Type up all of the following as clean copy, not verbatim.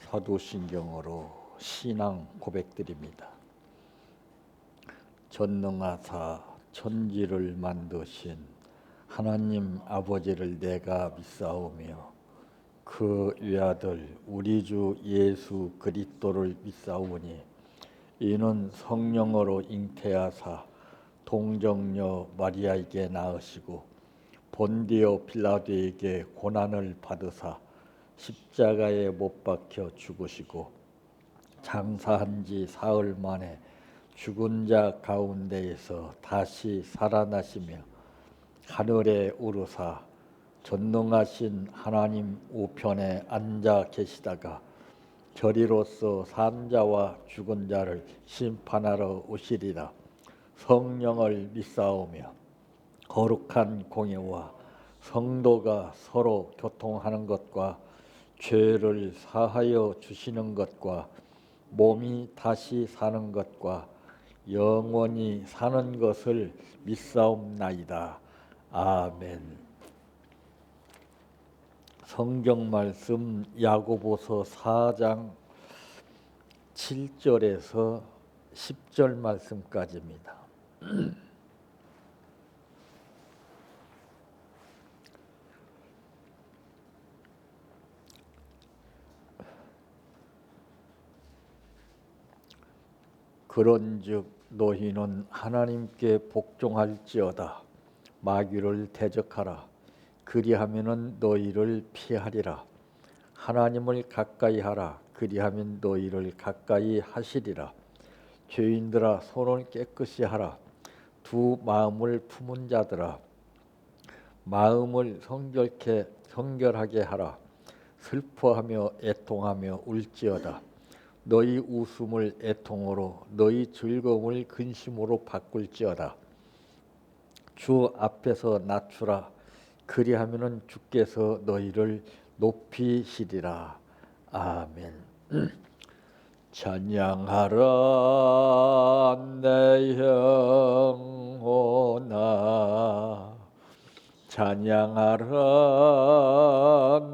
사도신경으로 신앙 고백드립니다. 전능하사 천지를 만드신 하나님 아버지를 내가 믿사오며 그 외아들 우리 주 예수 그리스도를 믿사오니 이는 성령으로 잉태하사 동정녀 마리아에게 낳으시고 본디오 빌라도에게 고난을 받으사 십자가에 못 박혀 죽으시고 장사한 지 사흘 만에 죽은 자 가운데에서 다시 살아나시며 하늘에 오르사 전능하신 하나님 우편에 앉아 계시다가 저리로서 산 자와 죽은 자를 심판하러 오시리라. 성령을 믿사오며 거룩한 공예와 성도가 서로 교통하는 것과 죄를 사하여 주시는 것과 몸이 다시 사는 것과 영원히 사는 것을 믿사옵나이다. 아멘. 성경 말씀 야고보서 4장 7절에서 10절 말씀까지입니다. 그런즉 너희는 하나님께 복종할지어다. 마귀를 대적하라. 그리하면은 너희를 피하리라. 하나님을 가까이 하라. 그리하면 너희를 가까이 하시리라. 죄인들아 손을 깨끗이 하라. 두 마음을 품은 자들아 마음을 성결하게 하라. 슬퍼하며 애통하며 울지어다. 너희 웃음을 애통으로 너희 즐거움을 근심으로 바꿀지어다. 주 앞에서 낮추라. 그리하면은 주께서 너희를 높이시리라. 아멘. 찬양하라 내 영혼아, 찬양하라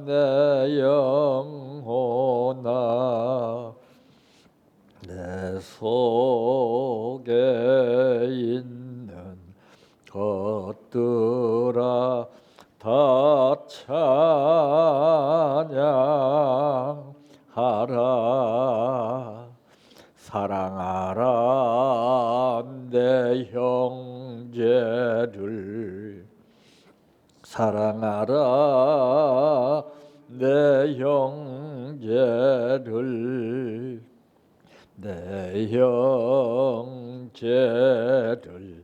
내 영혼아, 내 속에 있는 것들아 다 찬양하라. 사랑하라 내 형제를, 사랑하라 내 형제를, 내 형제를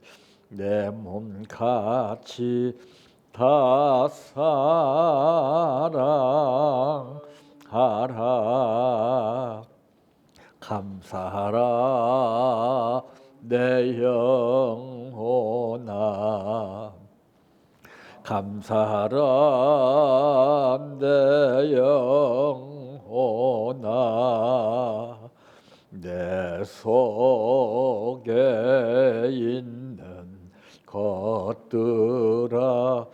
내 몸같이 다 사랑하라. 감사하라 내 영혼아, 감사하라 내 영혼아, 내 속에 있는 것들아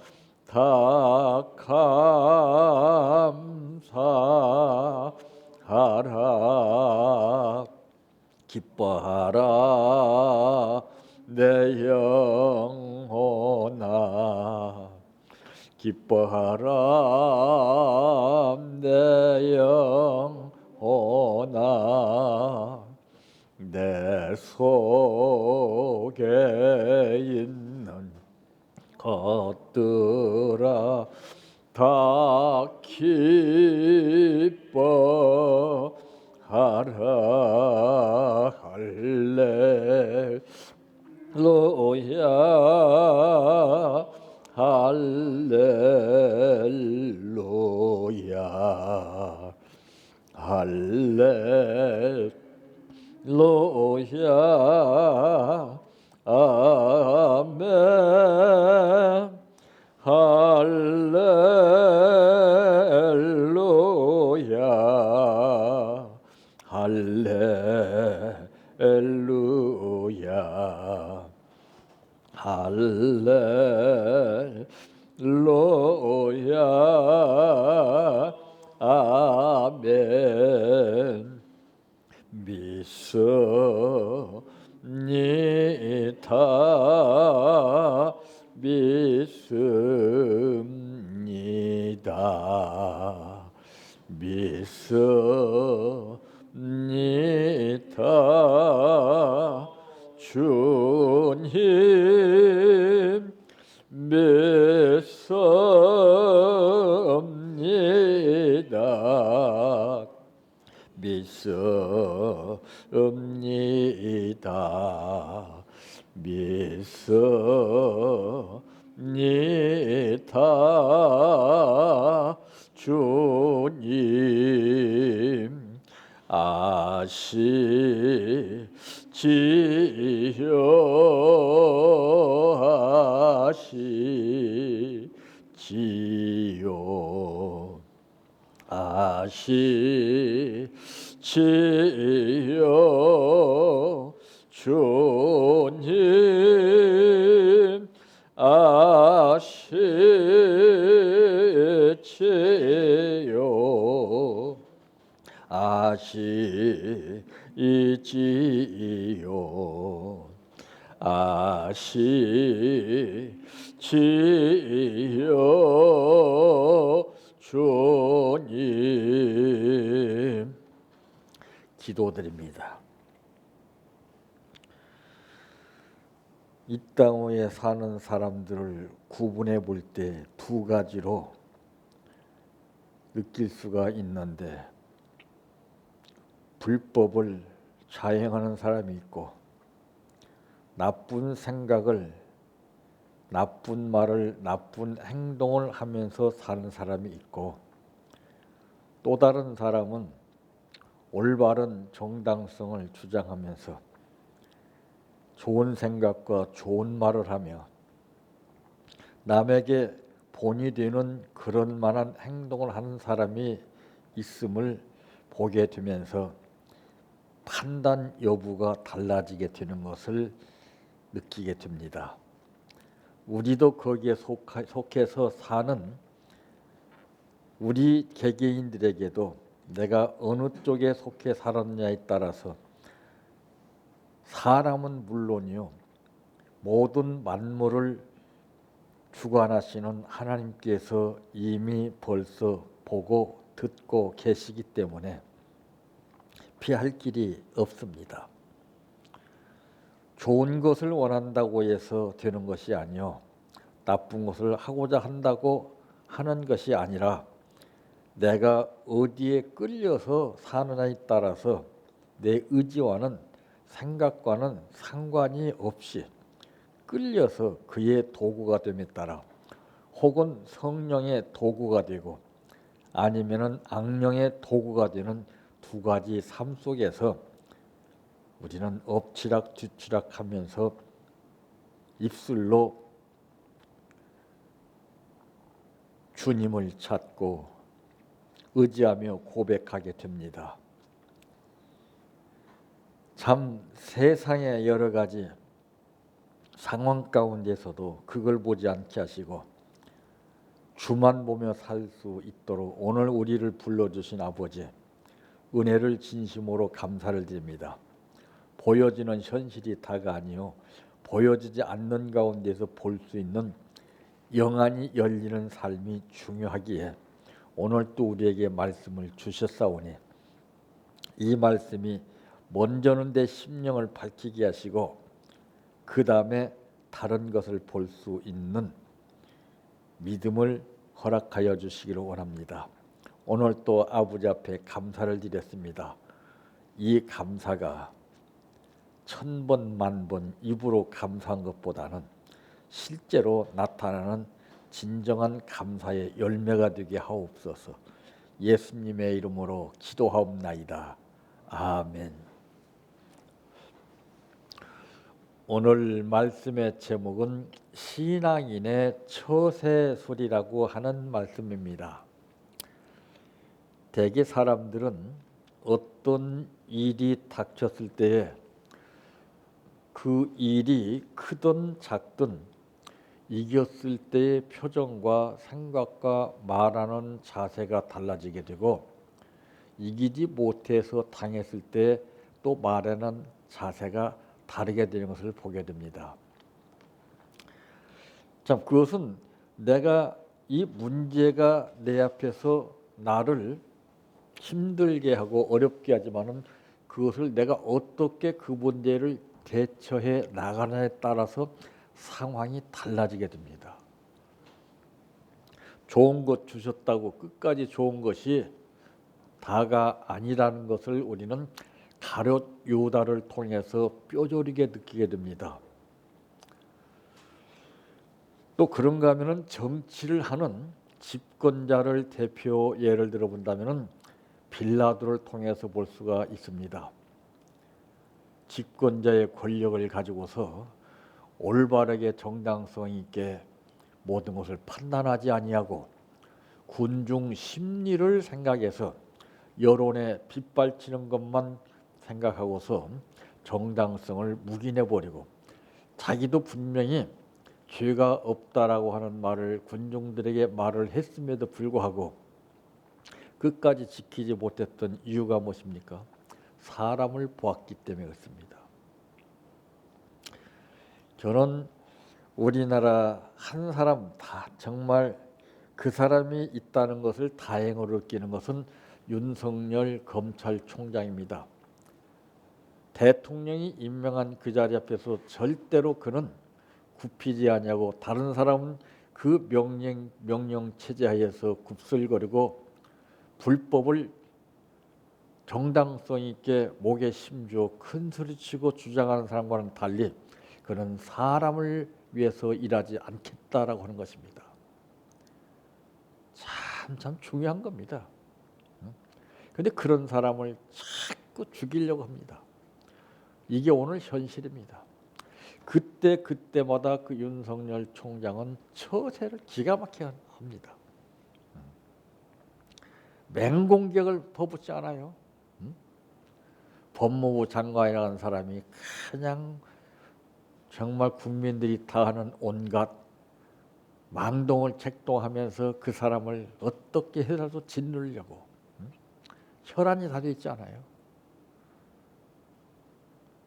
다 감사하라. 기뻐하라 내 영혼아, 기뻐하라 내 영혼아, 내 속에 있는 것들아 다 기뻐하라. 할렐루야, 할렐루야, 할렐루야, 아멘. 할렐루야, 할렐루야, 할렐루야, 아멘. 믿습니다. 믿습니다. 주님 믿습니다. 믿습니다. 믿습니다. 주님 아시지요. 아시지요. 주님 아시지요. 아시지요. 아시지요. 주님 기도드립니다. 이 땅에 사는 사람들을 구분해 볼 때 두 가지로 느낄 수가 있는데, 불법을 자행하는 사람이 있고 나쁜 생각을, 나쁜 말을, 나쁜 행동을 하면서 사는 사람이 있고, 또 다른 사람은 올바른 정당성을 주장하면서 좋은 생각과 좋은 말을 하며 남에게 본이 되는 그런 만한 행동을 하는 사람이 있음을 보게 되면서 판단 여부가 달라지게 되는 것을 느끼게 됩니다. 우리도 거기에 속해서 사는 우리 개개인들에게도 내가 어느 쪽에 속해 살았냐에 따라서 사람은 물론이요, 모든 만물을 주관하시는 하나님께서 이미 벌써 보고 듣고 계시기 때문에 피할 길이 없습니다. 좋은 것을 원한다고 해서 되는 것이 아니요, 나쁜 것을 하고자 한다고 하는 것이 아니라 내가 어디에 끌려서 사느냐에 따라서 내 의지와는 생각과는 상관이 없이 끌려서 그의 도구가 됨에 따라 혹은 성령의 도구가 되고 아니면은 악령의 도구가 되는 두 가지 삶 속에서 우리는 엎치락 뒤치락 하면서 입술로 주님을 찾고 의지하며 고백하게 됩니다. 참 세상의 여러 가지 상황 가운데서도 그걸 보지 않게 하시고 주만 보며 살 수 있도록 오늘 우리를 불러주신 아버지, 은혜를 진심으로 감사를 드립니다. 보여지는 현실이 다가 아니요, 보여지지 않는 가운데서 볼 수 있는 영안이 열리는 삶이 중요하기에 오늘 또 우리에게 말씀을 주셨사오니 이 말씀이 먼저는 내 심령을 밝히게 하시고 그 다음에 다른 것을 볼 수 있는 믿음을 허락하여 주시기를 원합니다. 오늘 또 아버지 앞에 감사를 드렸습니다. 이 감사가 1000번 만번 입으로 감사한 것보다는 실제로 나타나는 진정한 감사의 열매가 되게 하옵소서. 예수님의 이름으로 기도하옵나이다. 아멘. 오늘 말씀의 제목은 신앙인의 처세술이라고 하는 말씀입니다. 대개 사람들은 어떤 일이 닥쳤을 때에 그 일이 크든 작든 이겼을 때의 표정과 생각과 말하는 자세가 달라지게 되고, 이기지 못해서 당했을 때 또 말하는 자세가 다르게 되는 것을 보게 됩니다. 참, 그것은 내가 이 문제가 내 앞에서 나를 힘들게 하고 어렵게 하지만은 그것을 내가 어떻게 그 문제를 대처해 나가느냐에 따라서 상황이 달라지게 됩니다. 좋은 것 주셨다고 끝까지 좋은 것이 다가 아니라는 것을 우리는 가룟 유다를 통해서 뼈저리게 느끼게 됩니다. 또 그런가 하면은 정치를 하는 집권자를 대표 예를 들어 본다면은 빌라도를 통해서 볼 수가 있습니다. 집권자의 권력을 가지고서 올바르게 정당성 있게 모든 것을 판단하지 아니하고 군중 심리를 생각해서 여론에 빗발치는 것만 생각하고서 정당성을 묵인해버리고 자기도 분명히 죄가 없다라고 하는 말을 군중들에게 말을 했음에도 불구하고 끝까지 지키지 못했던 이유가 무엇입니까? 사람을 보았기 때문에 그렇습니다. 저는 우리나라 한 사람 다 정말 그 사람이 있다는 것을 다행으로 느끼는 것은 윤석열 검찰총장입니다. 대통령이 임명한 그 자리 앞에서 절대로 그는 굽히지 아니하고 다른 사람은 그 명령 체제 하에서 굽슬거리고 불법을 정당성 있게 목에 심주어 큰 소리치고 주장하는 사람과는 달리 그는 사람을 위해서 일하지 않겠다라고 하는 것입니다. 참 중요한 겁니다. 그런데 그런 사람을 자꾸 죽이려고 합니다. 이게 오늘 현실입니다. 그때마다 그 윤석열 총장은 처세를 기가 막히게 합니다. 맹공격을 퍼붓지 않아요. 법무부 장관이라는 사람이 그냥 정말 국민들이 다 하는 온갖 망동을 책동하면서 그 사람을 어떻게 해서라도 짓누르려고 혈안이 다 돼 있지 않아요.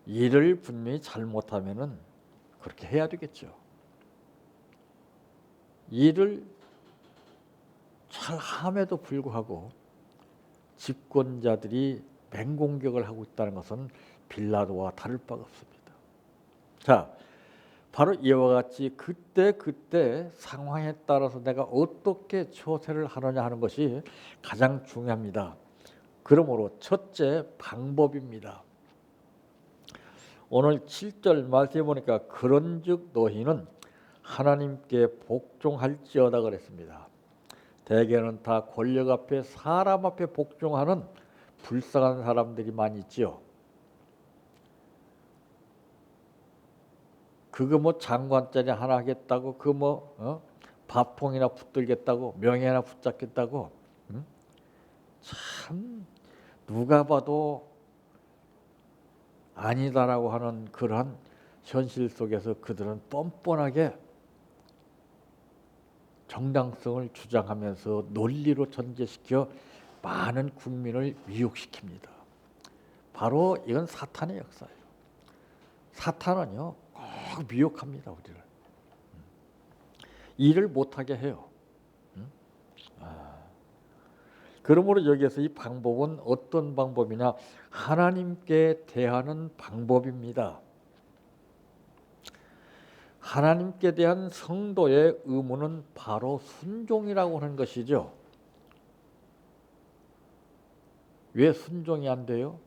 일을 분명히 잘못하면은 그렇게 해야 되겠죠. 일을 잘 함에도 불구하고 집권자들이 맹공격을 하고 있다는 것은 빌라도와 다를 바가 없습니다. 자, 바로 이와 같이 그때 상황에 따라서 내가 어떻게 처세를 하느냐 하는 것이 가장 중요합니다. 그러므로 첫째 방법입니다. 오늘 7절 말씀해 보니까 그런즉 너희는 하나님께 복종할지어다 그랬습니다. 대개는 다 권력 앞에 사람 앞에 복종하는 불쌍한 사람들이 많이 있지요. 그거 뭐 장관짜리 하나 하겠다고 그 뭐 밥통이나 붙들겠다고 명예나 붙잡겠다고 참 누가 봐도 아니다라고 하는 그러한 현실 속에서 그들은 뻔뻔하게 정당성을 주장하면서 논리로 전제시켜 많은 국민을 미혹시킵니다. 바로 이건 사탄의 역사예요. 사탄은요 꼭 미혹합니다. 우리를. 일을 못하게 해요. 그러므로 여기에서 이 방법은 어떤 방법이냐? 하나님께 대하는 방법입니다. 하나님께 대한 성도의 의무는 바로 순종이라고 하는 것이죠. 왜 순종이 안 돼요?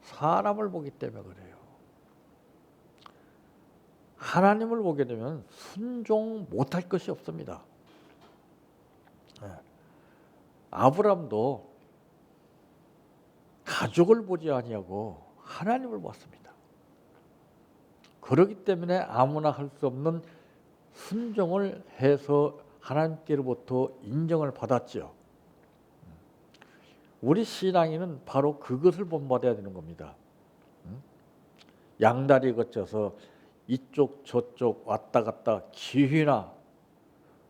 사람을 보기 때문에 그래요. 하나님을 보게 되면 순종 못할 것이 없습니다. 아브람도 가족을 보지 아니하고 하나님을 봤습니다. 그렇기 때문에 아무나 할 수 없는 순종을 해서 하나님께로부터 인정을 받았죠. 우리 신앙인은 바로 그것을 본받아야 되는 겁니다. 양다리 거쳐서 이쪽 저쪽 왔다 갔다 기회나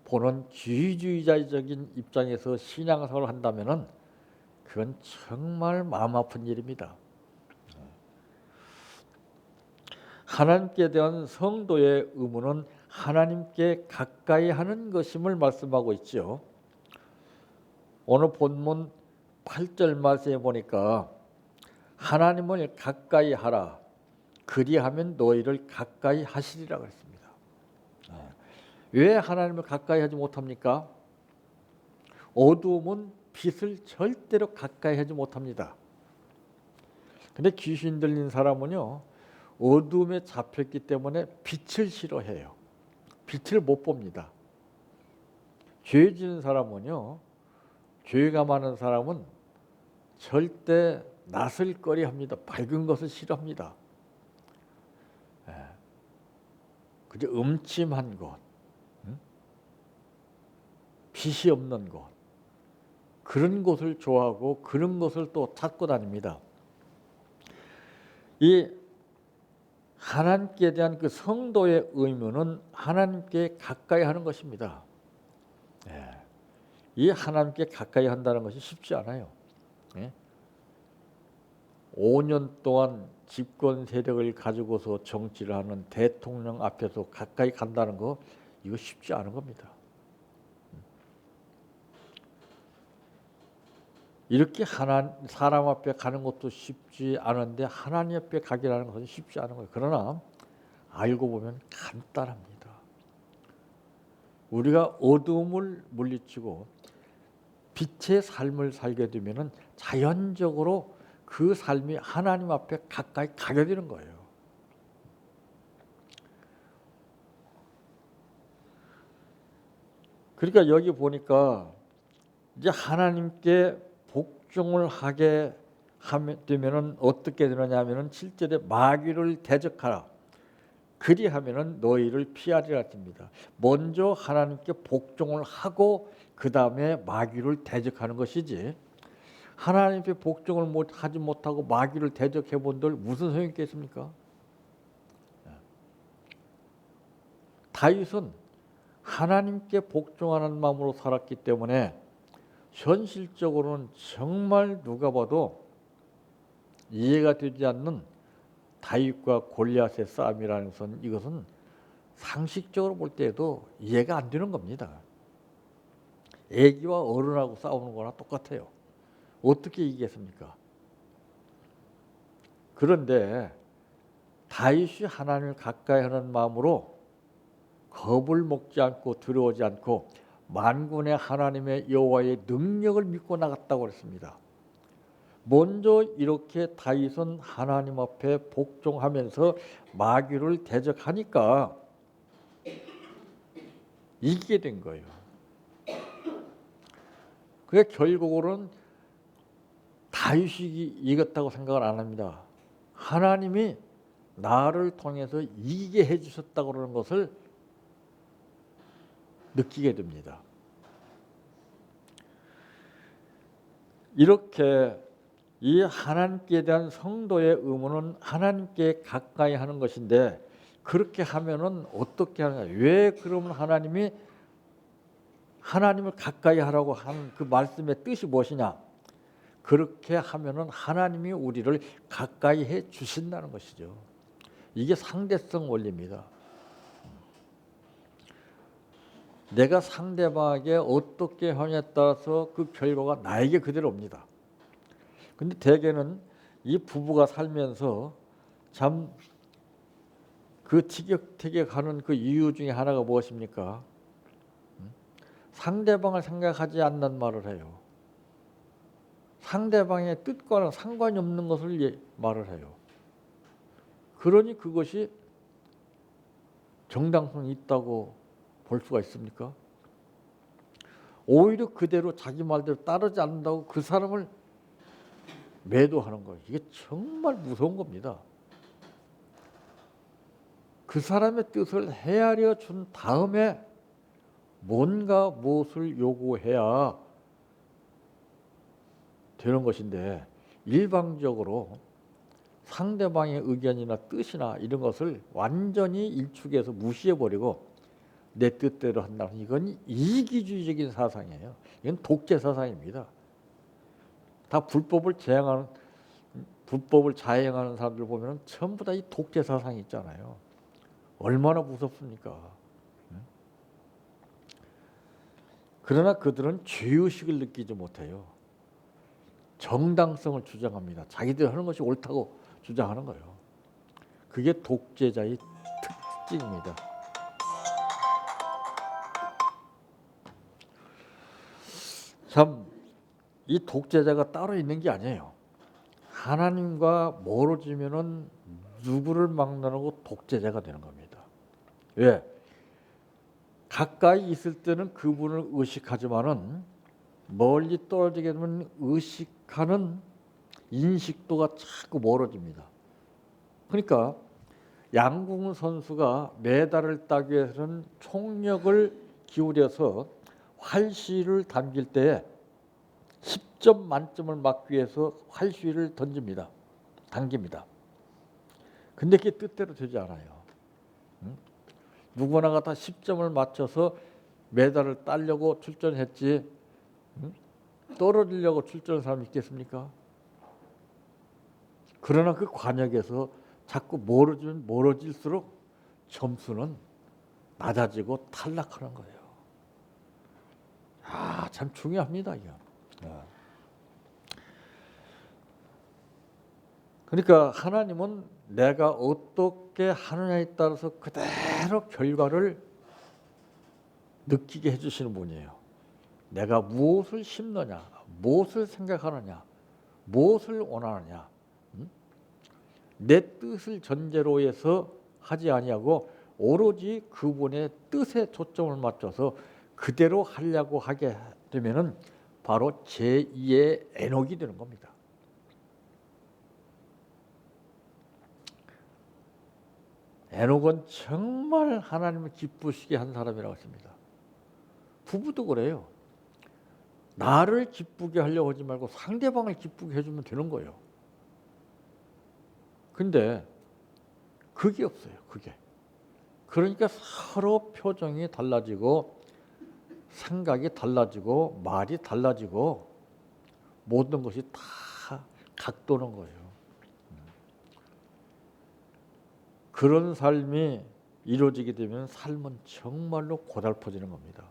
보는 기회주의자적인 입장에서 신앙생활을 한다면은 그건 정말 마음 아픈 일입니다. 하나님께 대한 성도의 의무는 하나님께 가까이 하는 것임을 말씀하고 있죠. 오늘 본문 8절 말씀에 보니까 하나님을 가까이 하라. 그리하면 너희를 가까이 하시리라 그랬습니다. 왜 하나님을 가까이 하지 못합니까? 어두움은 빛을 절대로 가까이 하지 못합니다. 근데 귀신 들린 사람은요, 어두움에 잡혔기 때문에 빛을 싫어해요. 빛을 못 봅니다. 죄 지은 사람은요, 죄가 많은 사람은 절대 낯을 꺼려합니다. 밝은 것을 싫어합니다. 그저 음침한 곳, 빛이 없는 곳, 그런 곳을 좋아하고 그런 것을 또 찾고 다닙니다. 이 하나님께 대한 그 성도의 의무는 하나님께 가까이 하는 것입니다. 이 하나님께 가까이 한다는 것이 쉽지 않아요. 5년 동안 집권 세력을 가지고서 정치를 하는 대통령 앞에서 가까이 간다는 거, 이거 쉽지 않은 겁니다. 이렇게 사람 앞에 가는 것도 쉽지 않은데 하나님 앞에 가기라는 것은 쉽지 않은 거예요. 그러나 알고 보면 간단합니다. 우리가 어두움을 물리치고 빛의 삶을 살게 되면 자연적으로 그 삶이 하나님 앞에 가까이 가게 되는 거예요. 그러니까 여기 보니까 이제 하나님께 복종을 하게 되면은 어떻게 되느냐 하면은 7절에 마귀를 대적하라. 그리하면은 너희를 피하리라 합니다. 먼저 하나님께 복종을 하고 그 다음에 마귀를 대적하는 것이지, 하나님께 복종을 하지 못하고 마귀를 대적해 본들 무슨 소용이 있겠습니까? 다윗은 하나님께 복종하는 마음으로 살았기 때문에 현실적으로는 정말 누가 봐도 이해가 되지 않는 다윗과 골리앗의 싸움이라는 것은, 이것은 상식적으로 볼 때에도 이해가 안 되는 겁니다. 애기와 어른하고 싸우는 거나 똑같아요. 어떻게 이기겠습니까? 그런데 다윗이 하나님을 가까이 하는 마음으로 겁을 먹지 않고 두려워하지 않고 만군의 하나님의 여호와의 능력을 믿고 나갔다고 그랬습니다. 먼저 이렇게 다윗은 하나님 앞에 복종하면서 마귀를 대적하니까 이기게 된 거예요. 그게 결국으로는 다윗이 이겼다고 생각을 안 합니다. 하나님이 나를 통해서 이기게 해주셨다고 그러는 것을 느끼게 됩니다. 이렇게 이 하나님께 대한 성도의 의무는 하나님께 가까이 하는 것인데, 그렇게 하면은 어떻게 하느냐? 왜 그러면 하나님이 하나님을 가까이 하라고 하는 그 말씀의 뜻이 무엇이냐? 그렇게 하면은 하나님이 우리를 가까이 해 주신다는 것이죠. 이게 상대성 원리입니다. 내가 상대방에게 어떻게 하냐에 따라서 그 결과가 나에게 그대로 옵니다. 근데 대개는 이 부부가 살면서 참 그 티격태격하는 그 이유 중에 하나가 무엇입니까? 상대방을 생각하지 않는 말을 해요. 상대방의 뜻과는 상관이 없는 것을 말을 해요. 그러니 그것이 정당성이 있다고 볼 수가 있습니까? 오히려 그대로 자기 말대로 따르지 않는다고 그 사람을 매도하는 거예요. 이게 정말 무서운 겁니다. 그 사람의 뜻을 헤아려 준 다음에 뭔가 무엇을 요구해야 되는 것인데, 일방적으로 상대방의 의견이나 뜻이나 이런 것을 완전히 일축해서 무시해버리고 내 뜻대로 한다는, 이건 이기주의적인 사상이에요. 이건 독재 사상입니다. 다 불법을 제한하는 불법을 자행하는 사람들 보면 전부 다 이 독재 사상이 있잖아요. 얼마나 무섭습니까? 그러나 그들은 죄의식을 느끼지 못해요. 정당성을 주장합니다. 자기들 하는 것이 옳다고 주장하는 거예요. 그게 독재자의 특징입니다. 참, 이 독재자가 따로 있는 게 아니에요. 하나님과 멀어지면은 누구를 막론하고 독재자가 되는 겁니다. 왜? 가까이 있을 때는 그분을 의식하지만은 멀리 떨어지게 되면 의식하는 인식도가 자꾸 멀어집니다. 그러니까 양궁 선수가 메달을 따기 위해서는 총력을 기울여서 활시를 당길 때 10점 만점을 맞기 위해서 활시를 던집니다. 당깁니다. 근데 그게 뜻대로 되지 않아요. 누구나가 다 10점을 맞춰서 메달을 따려고 출전했지 떨어지려고 출전한 사람이 있겠습니까? 그러나 그 관역에서 자꾸 멀어지면 멀어질수록 점수는 낮아지고 탈락하는 거예요. 아, 참 중요합니다, 이거. 그러니까 하나님은 내가 어떻게 하느냐에 따라서 그대로 결과를 느끼게 해주시는 분이에요. 내가 무엇을 심느냐, 무엇을 생각하느냐, 무엇을 원하느냐, 내 뜻을 전제로 해서 하지 아니하고 오로지 그분의 뜻에 초점을 맞춰서 그대로 하려고 하게 되면은 바로 제2의 에녹이 되는 겁니다. 에녹은 정말 하나님을 기쁘시게 한 사람이라고 했습니다. 부부도 그래요. 나를 기쁘게 하려고 하지 말고 상대방을 기쁘게 해주면 되는 거예요. 근데 그게 없어요. 그게. 그러니까 서로 표정이 달라지고 생각이 달라지고 말이 달라지고 모든 것이 다 각도는 거예요. 그런 삶이 이루어지게 되면 삶은 정말로 고달퍼지는 겁니다.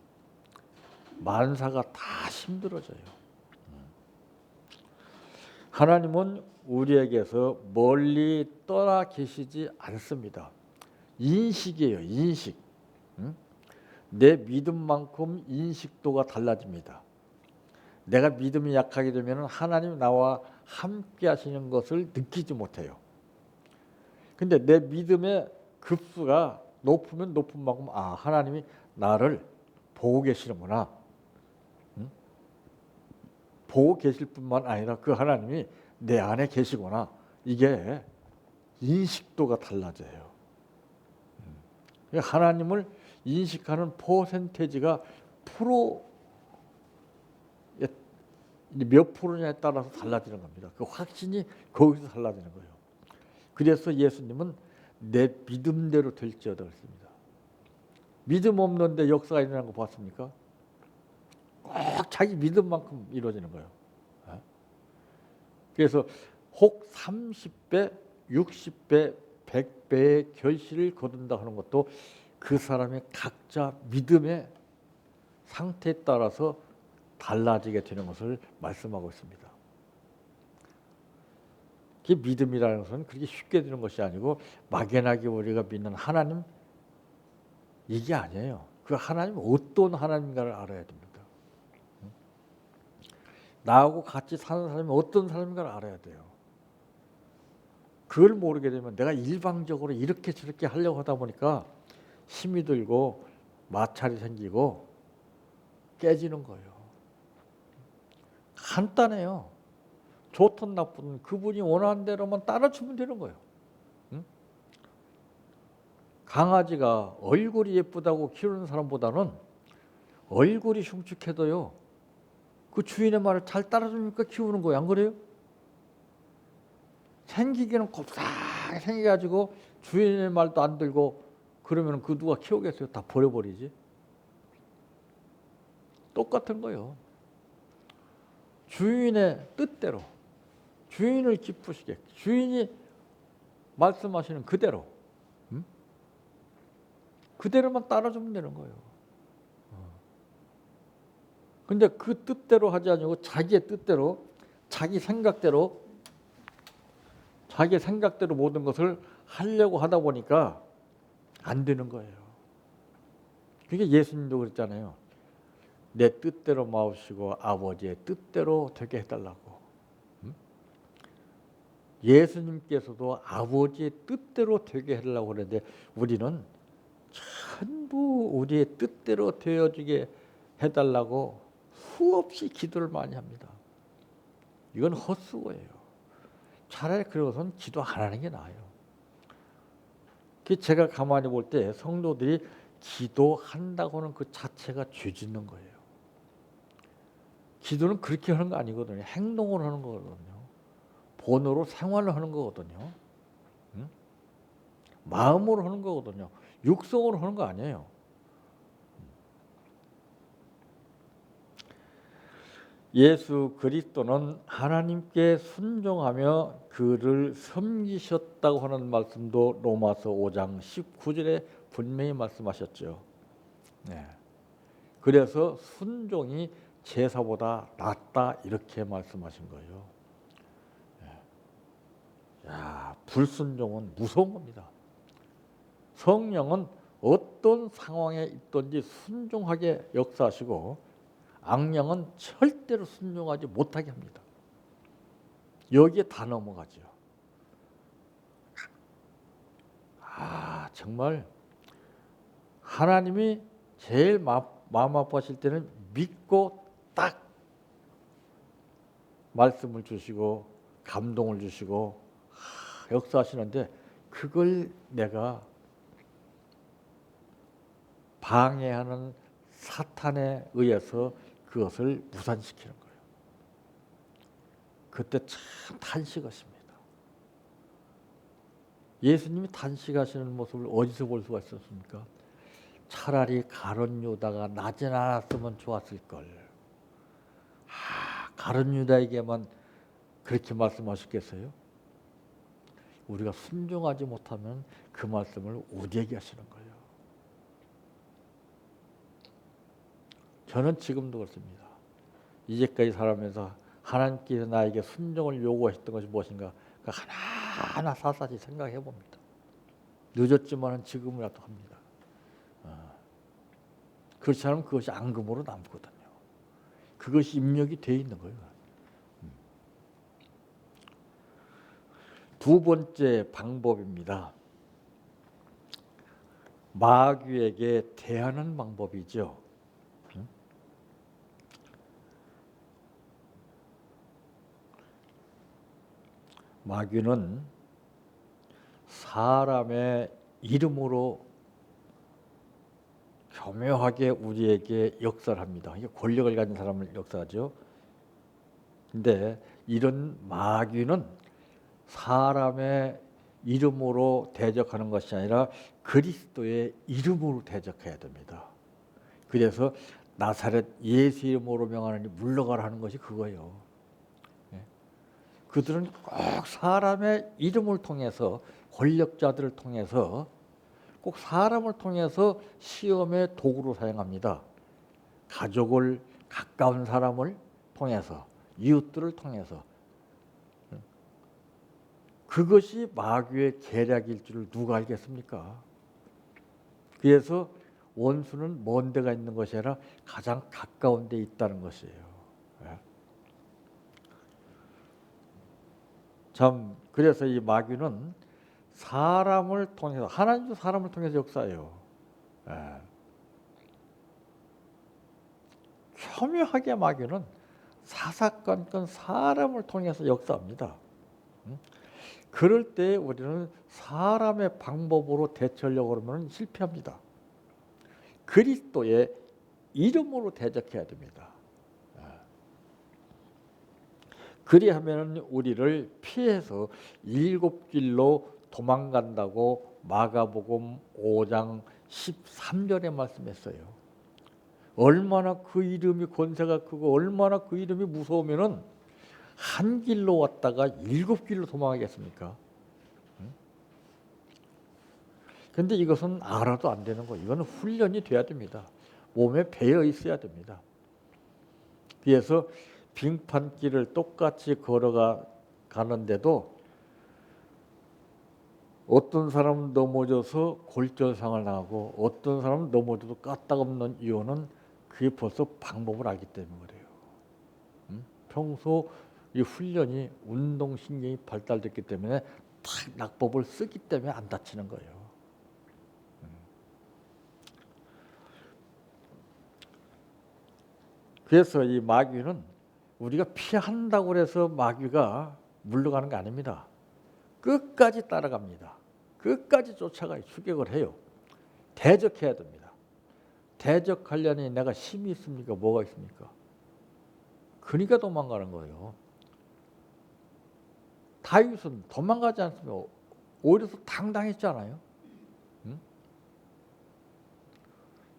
만사가 다 힘들어져요. 하나님은 우리에게서 멀리 떠나 계시지 않습니다. 인식이에요. 인식. 내 믿음만큼 인식도가 달라집니다. 내가 믿음이 약하게 되면 하나님 나와 함께 하시는 것을 느끼지 못해요. 근데 내 믿음의 급수가 높으면 높은 만큼 아, 하나님이 나를 보고 계시는구나. 보고 계실 뿐만 아니라 그 하나님이 내 안에 계시구나. 이게 인식도가 달라져요. 하나님을 인식하는 퍼센테이지가 몇 프로냐에 따라서 달라지는 겁니다. 그 확신이 거기서 달라지는 거예요. 그래서 예수님은 내 믿음대로 될지어다 그랬습니다. 믿음 없는데 역사가 일어나는 거 봤습니까? 꼭 자기 믿음만큼 이루어지는 거예요. 그래서 혹 30배, 60배, 100배의 결실을 거둔다 하는 것도 그 사람의 각자 믿음의 상태에 따라서 달라지게 되는 것을 말씀하고 있습니다. 그 믿음이라는 것은 그렇게 쉽게 되는 것이 아니고 막연하게 우리가 믿는 하나님 이게 아니에요. 그 하나님 어떤 하나님인가를 알아야 됩니다. 나하고 같이 사는 사람이 어떤 사람인가를 알아야 돼요. 그걸 모르게 되면 내가 일방적으로 이렇게 저렇게 하려고 하다 보니까 힘이 들고 마찰이 생기고 깨지는 거예요. 간단해요. 좋든 나쁘든 그분이 원하는 대로만 따라주면 되는 거예요. 응? 강아지가 얼굴이 예쁘다고 키우는 사람보다는 얼굴이 흉측해도요. 그 주인의 말을 잘 따라주니까 키우는 거예요. 안 그래요? 생기기는 곱상하게 생겨가지고 주인의 말도 안 들고 그러면 그 누가 키우겠어요? 다 버려버리지. 똑같은 거예요. 주인의 뜻대로 주인을 기쁘시게, 주인이 말씀하시는 그대로, 그대로만 따라주면 되는 거예요. 근데 그 뜻대로 하지 않고 자기의 뜻대로, 자기 생각대로 모든 것을 하려고 하다 보니까 안 되는 거예요. 그게 예수님도 그랬잖아요. 내 뜻대로 마옵시고 아버지의 뜻대로 되게 해달라고. 예수님께서도 아버지의 뜻대로 되게 해달라고 그러는데 우리는 전부 우리의 뜻대로 되어지게 해달라고 수없이 기도를 많이 합니다. 이건 헛수고예요. 차라리 그러고선 기도 안 하는 게 나아요. 제가 가만히 볼 때 성도들이 기도한다고는 그 자체가 죄 짓는 거예요. 기도는 그렇게 하는 거 아니거든요. 행동으로 하는 거거든요. 본으로 생활을 하는 거거든요. 마음으로 하는 거거든요. 육성으로 하는 거 아니에요. 예수 그리스도는 하나님께 순종하며 그를 섬기셨다고 하는 말씀도 로마서 5장 19절에 분명히 말씀하셨죠. 네. 그래서 순종이 제사보다 낫다 이렇게 말씀하신 거예요. 네. 야, 불순종은 무서운 겁니다. 성령은 어떤 상황에 있든지 순종하게 역사하시고 악령은 절대로 순종하지 못하게 합니다. 여기에 다 넘어가죠. 정말 하나님이 제일 마음 아파하실 때는 믿고 딱 말씀을 주시고 감동을 주시고 역사하시는데 그걸 내가 방해하는 사탄에 의해서 그것을 무산시키는 거예요. 그때 참 탄식하십니다. 예수님이 탄식하시는 모습을 어디서 볼 수가 있었습니까? 차라리 가룟 유다가 나지 않았으면 좋았을 걸. 가룟 유다에게만 그렇게 말씀하셨겠어요? 우리가 순종하지 못하면 그 말씀을 우리에게 하시는 거예요. 저는 지금도 그렇습니다. 이제까지 살아면서 하나님께서 나에게 순종을 요구하셨던 것이 무엇인가 하나하나 사사히 생각해 봅니다. 늦었지만 지금이라도 합니다. 그렇지 않으면 그것이 앙금으로 남거든요. 그것이 입력이 되어 있는 거예요. 두 번째 방법입니다. 마귀에게 대하는 방법이죠. 마귀는 사람의 이름으로 교묘하게 우리에게 역사를 합니다. 이게 권력을 가진 사람을 역사하죠. 근데 이런 마귀는 사람의 이름으로 대적하는 것이 아니라 그리스도의 이름으로 대적해야 됩니다. 그래서 나사렛 예수 이름으로 명하노니 물러가라 하는 것이 그거예요. 그들은 꼭 사람의 이름을 통해서 권력자들을 통해서 꼭 사람을 통해서 시험의 도구로 사용합니다. 가족을 가까운 사람을 통해서 이웃들을 통해서 그것이 마귀의 계략일 줄을 누가 알겠습니까? 그래서 원수는 먼 데가 있는 것이 아니라 가장 가까운 데 있다는 것이에요. 참 그래서 이 마귀는 사람을 통해서 하나님도 사람을 통해서 역사해요. 교묘하게 마귀는 사사건건 사람을 통해서 역사합니다. 그럴 때 우리는 사람의 방법으로 대처하려고 하면 실패합니다. 그리스도의 이름으로 대적해야 됩니다. 그리하면 우리를 피해서 일곱 길로 도망간다고 마가복음 5장 13절에 말씀했어요. 얼마나 그 이름이 권세가 크고 얼마나 그 이름이 무서우면은 한 길로 왔다가 7길로 도망가겠습니까? 근데 이것은 알아도 안 되는 거예요. 이거는 훈련이 돼야 됩니다. 몸에 배어 있어야 됩니다. 그래서 빙판길을 똑같이 걸어가는데도 어떤 사람은 넘어져서 골절상을 당하고 어떤 사람은 넘어져도 까딱없는 이유는 그게 벌써 방법을 알기 때문에 그래요. 평소 이 훈련이 운동신경이 발달됐기 때문에 딱 낙법을 쓰기 때문에 안 다치는 거예요. 그래서 이 마귀는 우리가 피한다고 해서 마귀가 물러가는 게 아닙니다. 끝까지 따라갑니다. 끝까지 쫓아가요. 추격을 해요. 대적해야 됩니다. 대적하려니 내가 힘이 있습니까? 뭐가 있습니까? 그러니까 도망가는 거예요. 다윗은 도망가지 않습니다. 오히려 더 당당했잖아요. 응?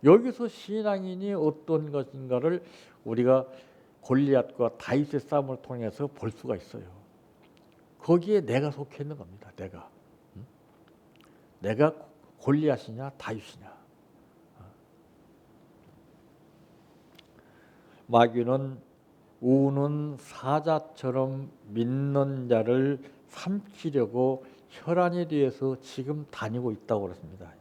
여기서 신앙인이 어떤 것인가를 우리가 골리앗과 다윗의 싸움을 통해서 볼 수가 있어요. 거기에 내가 속해 있는 겁니다. 내가. 내가 골리앗이냐 다윗이냐. 마귀는 우는 사자처럼 믿는 자를 삼키려고 혈안에 대해서 지금 다니고 있다고 그랬습니다.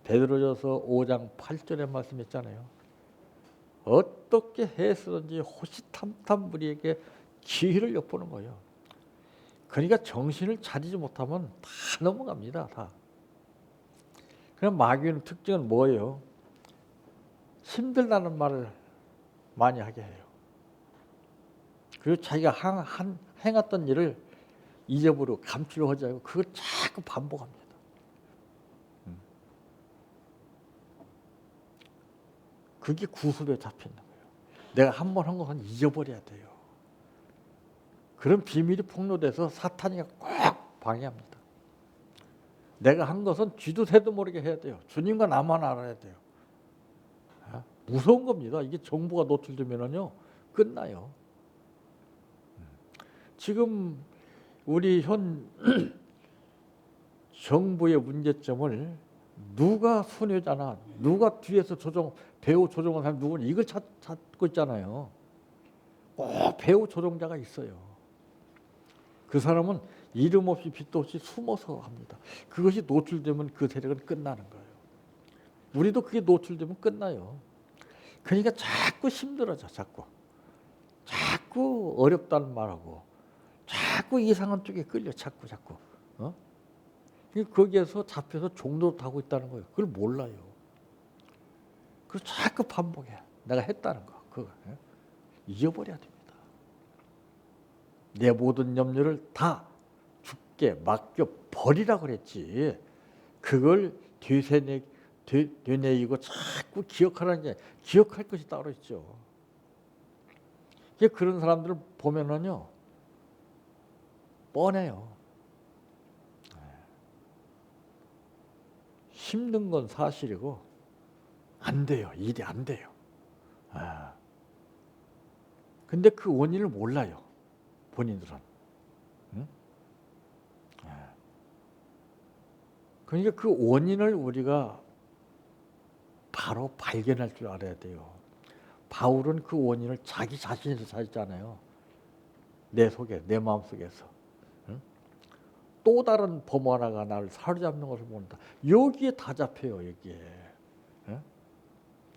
베드로전서 5장 8절에 말씀했잖아요. 어떻게 해서든지 호시탐탐 우리에게 기회를 엿보는 거예요. 그러니까 정신을 차리지 못하면 다 넘어갑니다. 다. 그럼 마귀의 특징은 뭐예요? 힘들다는 말을 많이 하게 해요. 그리고 자기가 행했던 일을 잊어버리고 감추려 하지 않고 그걸 자꾸 반복합니다. 그게 구습에 잡히는 거예요. 내가 한 번 한 것은 잊어버려야 돼요. 그런 비밀이 폭로돼서 사탄이가 꼭 방해합니다. 내가 한 것은 쥐도 새도 모르게 해야 돼요. 주님과 나만 알아야 돼요. 무서운 겁니다. 이게 정보가 노출되면은요 끝나요. 지금 우리 현 정부의 문제점을 누가 손해잖아. 누가 뒤에서 배후 조종한 사람 누구는 이걸 찾고 있잖아요. 꼭 배후 조종자가 있어요. 그 사람은 이름 없이 빛도 없이 숨어서 합니다. 그것이 노출되면 그 세력은 끝나는 거예요. 우리도 그게 노출되면 끝나요. 그러니까 자꾸 힘들어져. 자꾸 어렵다는 말하고 자꾸 이상한 쪽에 끌려. 자꾸 거기에서 잡혀서 종로 타고 있다는 거예요. 그걸 몰라요. 그래서 자꾸 반복해. 내가 했다는 거. 그거 잊어버려야 됩니다. 내 모든 염려를 다 죽게 맡겨 버리라고 그랬지. 그걸 되뇌이고 자꾸 기억하라는 게 기억할 것이 따로 있죠. 그런 사람들을 보면은요 뻔해요. 힘든 건 사실이고 안 돼요. 일이 안 돼요. 근데 그 원인을 몰라요. 본인들은. 응? 그러니까 그 원인을 우리가 바로 발견할 줄 알아야 돼요. 바울은 그 원인을 자기 자신에서 찾았잖아요. 내 속에, 내 마음속에서. 응? 또 다른 범 하나가 나를 사로잡는 것을 모른다. 여기에 다 잡혀요. 여기에. 응?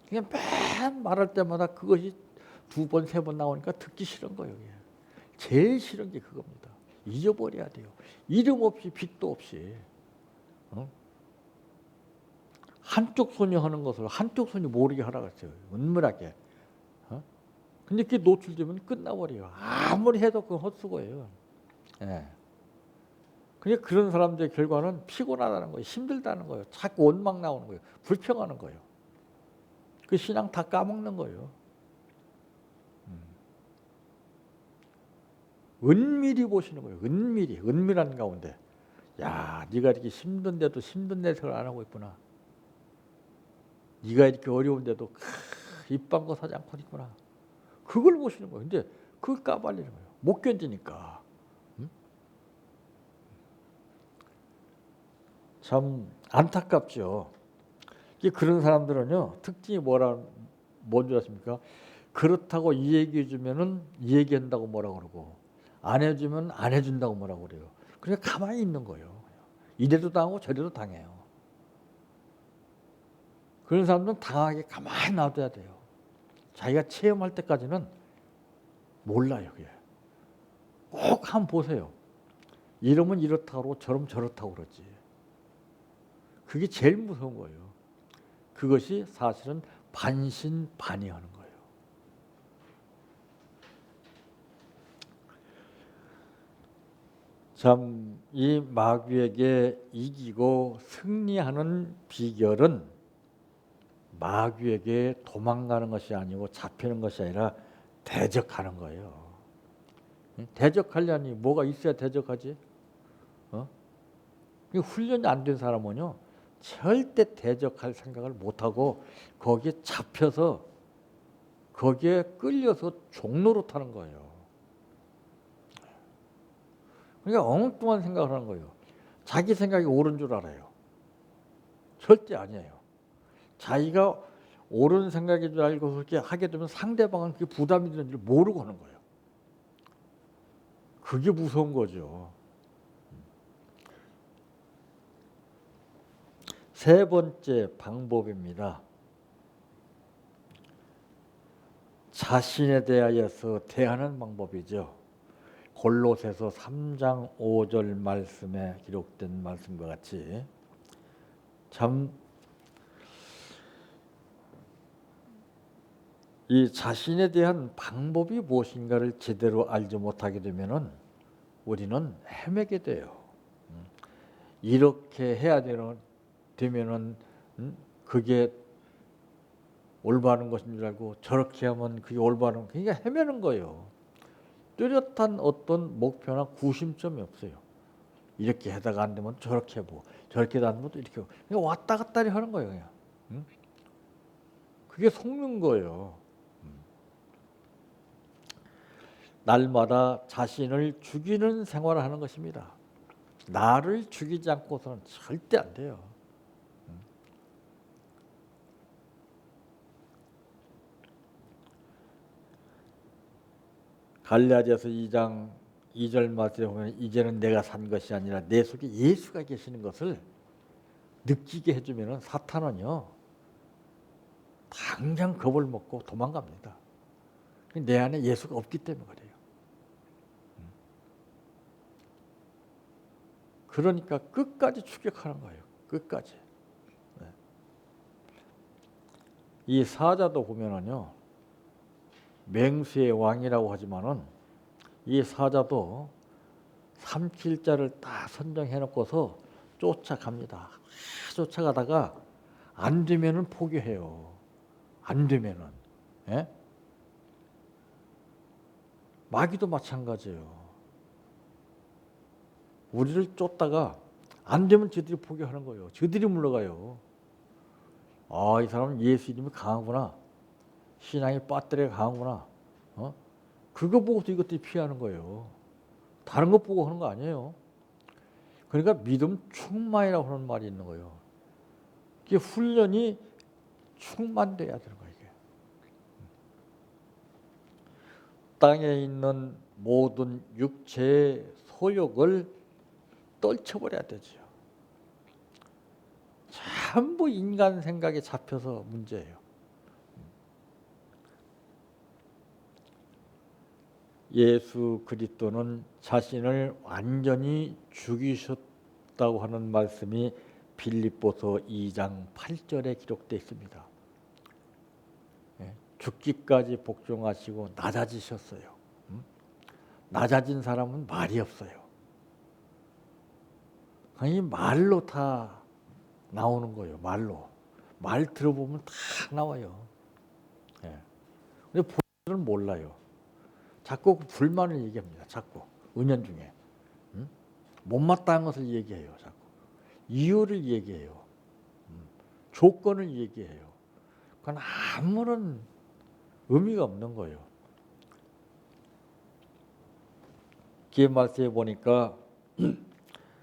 그냥 맨 말할 때마다 그것이 2번, 3번 나오니까 듣기 싫은 거예요. 이게. 제일 싫은 게 그겁니다. 잊어버려야 돼요. 이름 없이 빛도 없이. 응? 한쪽 손이 하는 것을 한쪽 손이 모르게 하라고 했어요. 은밀하게. 근데 그게 노출되면 끝나버려요. 아무리 해도 그건 헛수고예요. 예. 그러니까 그런 사람들의 결과는 피곤하다는 거예요. 힘들다는 거예요. 자꾸 원망 나오는 거예요. 불평하는 거예요. 그 신앙 다 까먹는 거예요. 은밀히 보시는 거예요. 은밀한 가운데. 야, 네가 이렇게 힘든데도 힘든 내색을 안 하고 있구나. 네가 이렇게 어려운데도 입방거 사지 않고 있구나. 그걸 보시는 거예요. 근데 그걸 까발리는 거예요. 못 견디니까. 참 안타깝죠. 그런 사람들은요, 특징이 뭔지 아십니까? 그렇다고 이 얘기해 주면은 이 얘기한다고 뭐라 그러고, 안 해주면 안 해준다고 뭐라 그래요. 그냥 가만히 있는 거예요. 이래도 당하고 저래도 당해요. 그런 사람들은 당하게 가만히 놔둬야 돼요. 자기가 체험할 때까지는 몰라요. 그게. 꼭 한번 보세요. 이러면 이렇다고 그러고 저러면 저렇다고 그러지. 그게 제일 무서운 거예요. 그것이 사실은 반신반의하는 거예요. 참, 이 마귀에게 이기고 승리하는 비결은 마귀에게 도망가는 것이 아니고 잡히는 것이 아니라 대적하는 거예요. 대적하려니 뭐가 있어야 대적하지? 훈련이 안 된 사람은요, 절대 대적할 생각을 못하고 거기에 잡혀서 거기에 끌려서 종로로 타는 거예요. 그러니까 엉뚱한 생각을 하는 거예요. 자기 생각이 옳은 줄 알아요. 절대 아니에요. 자기가 옳은 생각인 줄 알고 그렇게 하게 되면 상대방은 그게 부담이 되는 줄 모르고 하는 거예요. 그게 무서운 거죠. 세 번째 방법입니다. 자신에 대하여서 대하는 방법이죠. 골로새서 3장 5절 말씀에 기록된 말씀과 같이 참 이 자신에 대한 방법이 무엇인가를 제대로 알지 못하게 되면은 우리는 헤매게 돼요. 이렇게 해야 되면은 그게 올바른 것인 줄 알고 저렇게 하면 그게 올바른, 그러니까 헤매는 거예요. 뚜렷한 어떤 목표나 구심점이 없어요. 이렇게 하다가 안 되면 저렇게 해보고 저렇게 안 되면 또 이렇게 하고 그냥 왔다 갔다 하는 거예요. 그냥. 그게 속는 거예요. 날마다 자신을 죽이는 생활을 하는 것입니다. 나를 죽이지 않고서는 절대 안 돼요. 갈라디아서 2장 2절 말씀에 보면 이제는 내가 산 것이 아니라 내 속에 예수가 계시는 것을 느끼게 해주면 사탄은요 당장 겁을 먹고 도망갑니다. 내 안에 예수가 없기 때문에 그래요. 그러니까 끝까지 추격하는 거예요. 끝까지. 네. 이 사자도 보면은요 맹수의 왕이라고 하지만은 이 사자도 삼킬 자를 딱 선정해 놓고서 쫓아갑니다. 쫓아가다가 안 되면은 포기해요. 안 되면은. 예? 마귀도 마찬가지예요. 우리를 쫓다가 안 되면 저들이 포기하는 거예요. 저들이 물러가요. 아, 이 사람은 예수 이름이 강하구나. 신앙이 빠뜨리가 강하구나. 그거 보고서 이것들이 피하는 거예요. 다른 것 보고 하는 거 아니에요. 그러니까 믿음 충만이라고 하는 말이 있는 거예요. 이게 훈련이 충만돼야 되는 거예요. 이게. 땅에 있는 모든 육체의 소욕을 떨쳐버려야 되죠. 전부 인간 생각에 잡혀서 문제예요. 예수 그리스도는 자신을 완전히 죽이셨다고 하는 말씀이 빌립보서 2장 8절에 기록되어 있습니다. 죽기까지 복종하시고 낮아지셨어요. 낮아진 사람은 말이 없어요. 아니 말로 다 나오는 거예요. 말 들어보면 다 나와요. 근데 본인은 몰라요. 자꾸 불만을 얘기합니다. 자꾸 은연중에 못마땅한 것을 얘기해요. 자꾸 이유를 얘기해요. 조건을 얘기해요. 그건 아무런 의미가 없는 거예요. 긴 말씀에 보니까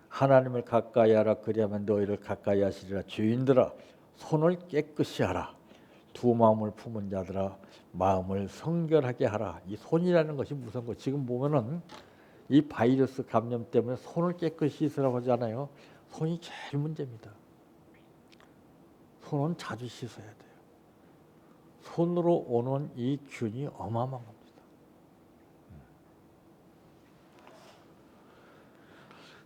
하나님을 가까이 하라 그리하면 너희를 가까이 하시리라. 주인들아 손을 깨끗이 하라. 두 마음을 품은 자들아 마음을 성결하게 하라. 이 손이라는 것이 무슨 거? 지금 보면은 이 바이러스 감염 때문에 손을 깨끗이 씻으라고 하잖아요. 손이 제일 문제입니다. 손은 자주 씻어야 돼요. 손으로 오는 이 균이 어마어마한 겁니다.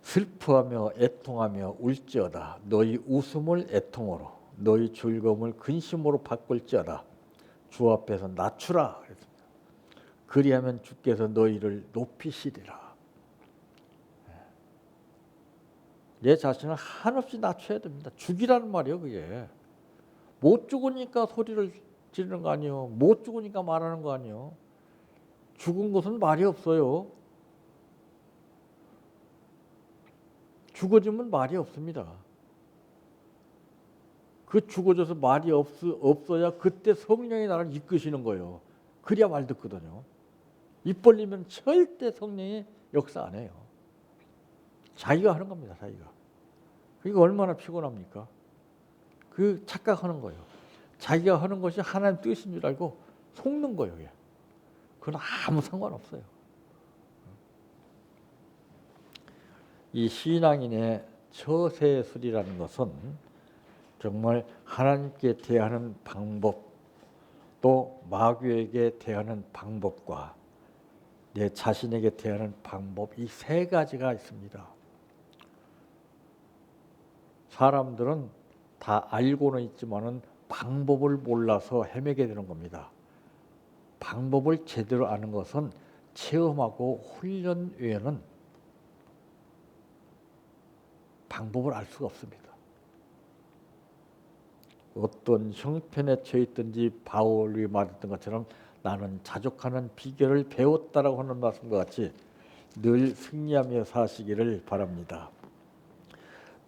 슬퍼하며 애통하며 울지어다. 너희 웃음을 애통으로 너희 즐거움을 근심으로 바꿀지어다. 주 앞에서 낮추라. 그리하면 주께서 너희를 높이시리라. 내 자신을 한없이 낮춰야 됩니다. 죽이라는 말이에요. 그게 못 죽으니까 소리를 지르는 거 아니에요. 못 죽으니까 말하는 거 아니에요. 죽은 것은 말이 없어요. 죽어지면 말이 없습니다. 그 죽어져서 말이 없어야 그때 성령이 나를 이끄시는 거예요. 그래야 말 듣거든요. 입 벌리면 절대 성령이 역사 안 해요. 자기가 하는 겁니다. 자기가. 그게 얼마나 피곤합니까? 그 착각하는 거예요. 자기가 하는 것이 하나님 뜻인 줄 알고 속는 거예요. 그건 아무 상관없어요. 이 신앙인의 처세술이라는 것은 정말 하나님께 대하는 방법, 또 마귀에게 대하는 방법과 내 자신에게 대하는 방법, 이 세 가지가 있습니다. 사람들은 다 알고는 있지만은 방법을 몰라서 헤매게 되는 겁니다. 방법을 제대로 아는 것은 체험하고 훈련 외에는 방법을 알 수가 없습니다. 어떤 형편에 처해 있든지 바울이 말했던 것처럼 나는 자족하는 비결을 배웠다라고 하는 말씀과 같이 늘 승리하며 사시기를 바랍니다.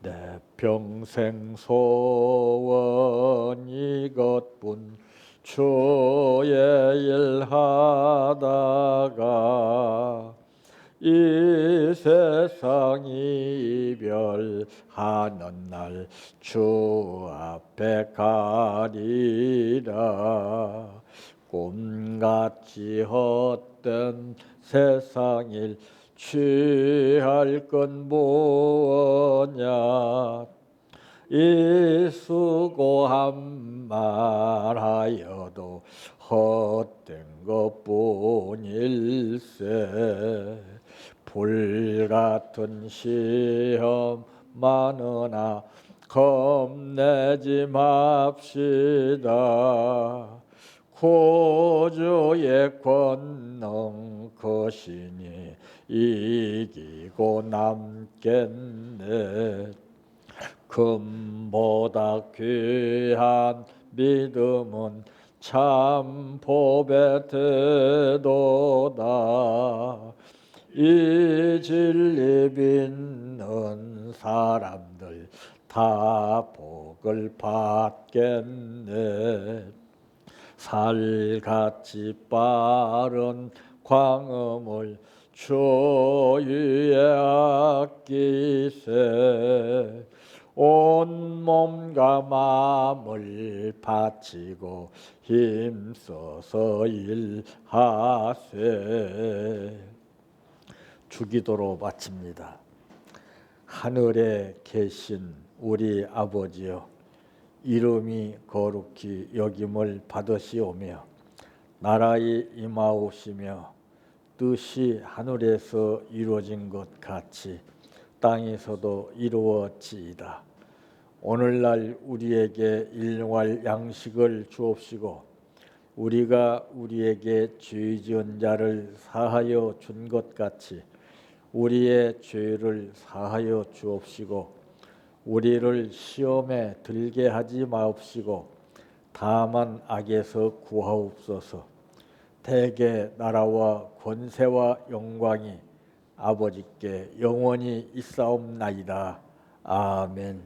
내 평생 소원 이것뿐 주의 일 하다가 이 세상 이별하는 날 주 앞에 가리라. 꿈같이 헛된 세상 일 취할 건 뭐냐. 이 수고한 말하여도 헛된 것뿐일세. 불같은 시험 많으나 겁내지 맙시다. 구주의 권능 크시니 이기고 남겠네. 금보다 귀한 믿음은 참 법에 되도다. 이 진리 믿는 사람들 다 복을 받겠네. 살같이 빠른 광음을 주 위에 아끼세. 온 몸과 마음을 바치고 힘써서 일하세. 주기도로 마칩니다. 하늘에 계신 우리 아버지여, 이름이 거룩히 여김을 받으시오며 나라의 임하옵시며 뜻이 하늘에서 이루어진 것 같이 땅에서도 이루어지이다. 오늘날 우리에게 일용할 양식을 주옵시고 우리가 우리에게 죄 지은 자를 사하여 준 것 같이 우리의 죄를 사하여 주옵시고 우리를 시험에 들게 하지 마옵시고 다만 악에서 구하옵소서. 대개 나라와 권세와 영광이 아버지께 영원히 있사옵나이다. 아멘.